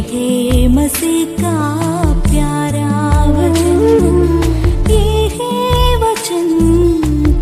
है मसीह का प्यारा वचन, ये है वचन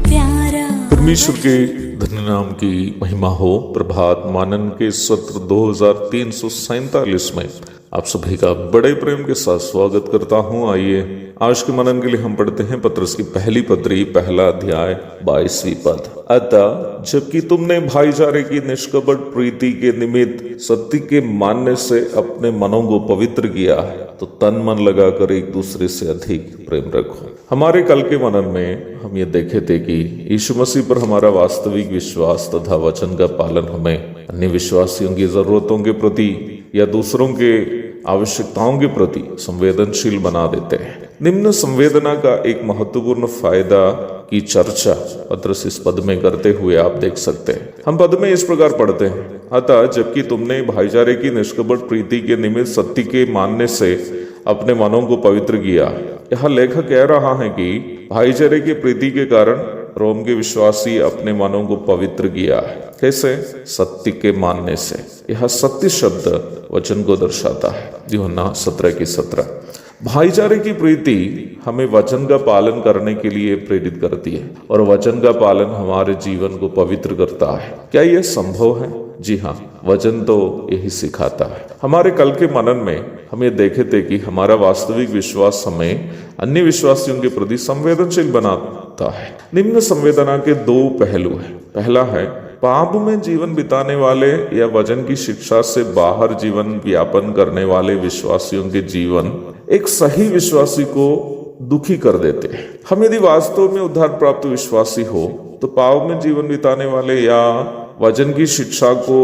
प्यारा। परमेश्वर के धन्य नाम की महिमा हो। प्रभात मानन के सत्र 2347 में आप सभी का बड़े प्रेम के साथ स्वागत करता हूं। आइए आज के मनन के लिए हम पढ़ते हैं पत्रस की पहली पत्री, पहला अध्याय, 22वीं पद। अतः जबकि तुमने भाईचारे की निष्कपट प्रीति के निमित्त सत्य के मानने से अपने मनों को पवित्र किया है, तो तन मन लगाकर एक दूसरे से अधिक प्रेम रखो। हमारे कल के मनन में हम ये देखे थे कि यीशु मसीह पर हमारा वास्तविक विश्वास तथा वचन का पालन हमें अन्य विश्वासियों की जरूरतों के प्रति या दूसरों के आवश्यकताओं के प्रति संवेदनशील बना देते हैं। निम्न संवेदना का एक महत्वपूर्ण फायदा की चर्चा पत्रस इस पद में करते हुए आप देख सकते हैं। हम पद में इस प्रकार पढ़ते हैं, अतः जबकि तुमने भाईचारे की निष्कपट प्रीति के निमित्त सत्य के मानने से अपने मनों को पवित्र किया। यह लेखक कह रहा है कि भाईचारे की प्रीति के कारण रोम के विश्वासी अपने मनों को पवित्र किया है। कैसे? सत्य के मानने से। यह सत्य शब्द वचन को दर्शाता है। यूहन्ना 17:17। भाईचारे की प्रीति हमें वचन का पालन करने के लिए प्रेरित करती है और वचन का पालन हमारे जीवन को पवित्र करता है। क्या यह संभव है? जी हाँ, वचन तो यही सिखाता है। हमारे कल के मनन में हम ये देखे थे कि हमारा वास्तविक विश्वास हमें अन्य विश्वासियों के प्रति संवेदनशील बनाता है। निम्न संवेदना के दो पहलू हैं। पहला है पाप में जीवन बिताने वाले या वचन की शिक्षा से बाहर जीवन व्यापन करने वाले विश्वासियों के जीवन एक सही विश्वासी को दुखी कर देते हैं। हम यदि वास्तव में उद्धार प्राप्त विश्वासी हो तो पाप में जीवन बिताने वाले या वचन की शिक्षा को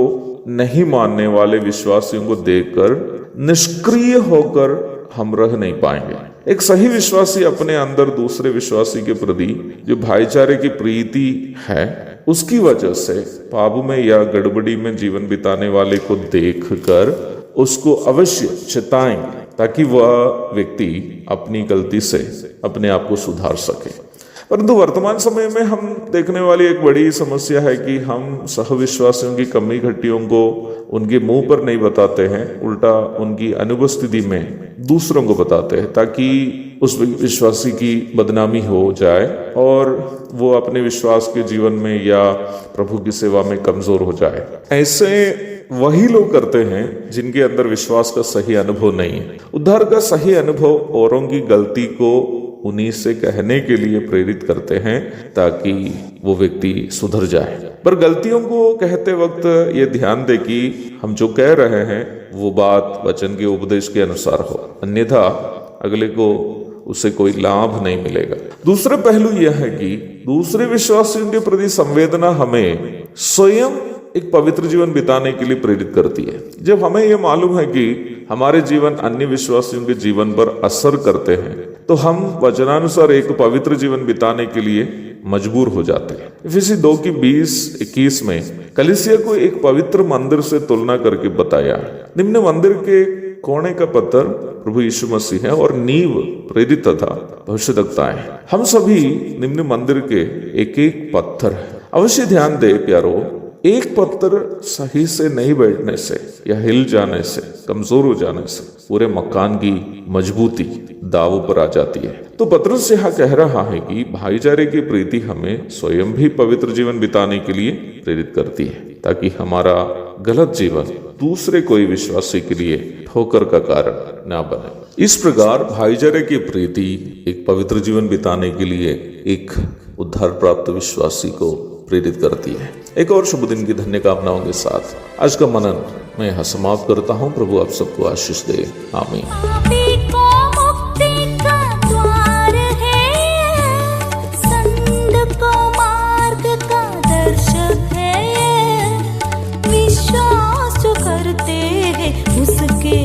नहीं मानने वाले विश्वासियों को देखकर निष्क्रिय होकर हम रह नहीं पाएंगे। एक सही विश्वासी अपने अंदर दूसरे विश्वासी के प्रति जो भाईचारे की प्रीति है उसकी वजह से पाप में या गड़बड़ी में जीवन बिताने वाले को देखकर उसको अवश्य चिताएंगे ताकि वह व्यक्ति अपनी गलती से अपने आप को सुधार सके। परंतु वर्तमान समय में हम देखने वाली एक बड़ी समस्या है कि हम सहविश्वासियों की कमी घटियों को उनके मुंह पर नहीं बताते हैं, उल्टा उनकी अनुपस्थिति में दूसरों को बताते हैं ताकि उस विश्वासी की बदनामी हो जाए और वो अपने विश्वास के जीवन में या प्रभु की सेवा में कमजोर हो जाए। ऐसे वही लोग करते हैं जिनके अंदर विश्वास का सही अनुभव नहीं है। उद्धार का सही अनुभव औरों की गलती को उन्हीं से कहने के लिए प्रेरित करते हैं ताकि वो व्यक्ति सुधर जाए। पर गलतियों को कहते वक्त ये ध्यान दे कि हम जो कह रहे हैं वो बात वचन के उपदेश के अनुसार हो, अन्यथा अगले को उससे कोई लाभ नहीं मिलेगा। दूसरा पहलू यह है कि दूसरे विश्वासियों के प्रति संवेदना हमें स्वयं एक पवित्र जीवन बिताने के लिए प्रेरित करती है। जब हमें यह मालूम है कि हमारे जीवन अन्य विश्वासियों के जीवन पर असर करते हैं तो हम वचनानुसार एक पवित्र जीवन बिताने के लिए मजबूर हो जाते हैं। इफिसी 2:20-21 में कलीसिया को एक पवित्र मंदिर से तुलना करके बताया। निम्न मंदिर के कोने का पत्थर प्रभु यीशु मसीह है और नींव प्रेरित तथा भविष्यद्वक्ताएं। हम सभी निम्न मंदिर के एक एक पत्थर है। अवश्य ध्यान दे प्यारो, एक पत्थर सही से नहीं बैठने से या हिल जाने से, कमजोर हो जाने से पूरे मकान की मजबूती दांव पर आ जाती है। तो पत्रस यहाँ कह रहा है कि भाईचारे की प्रीति हमें स्वयं भी पवित्र जीवन बिताने के लिए प्रेरित करती है ताकि हमारा गलत जीवन दूसरे कोई विश्वासी के लिए ठोकर का कारण ना बने। इस प्रकार भाईचारे की प्रीति एक पवित्र जीवन बिताने के लिए एक उद्धार प्राप्त विश्वासी को प्रेरित करती है। एक और शुभ दिन की धन्य कामनाओं के साथ आज का मनन मैं यहाँ समाप्त करता हूँ। प्रभु आप सबको आशीष दे। आमीन। विश्वास जो करते हैं उसके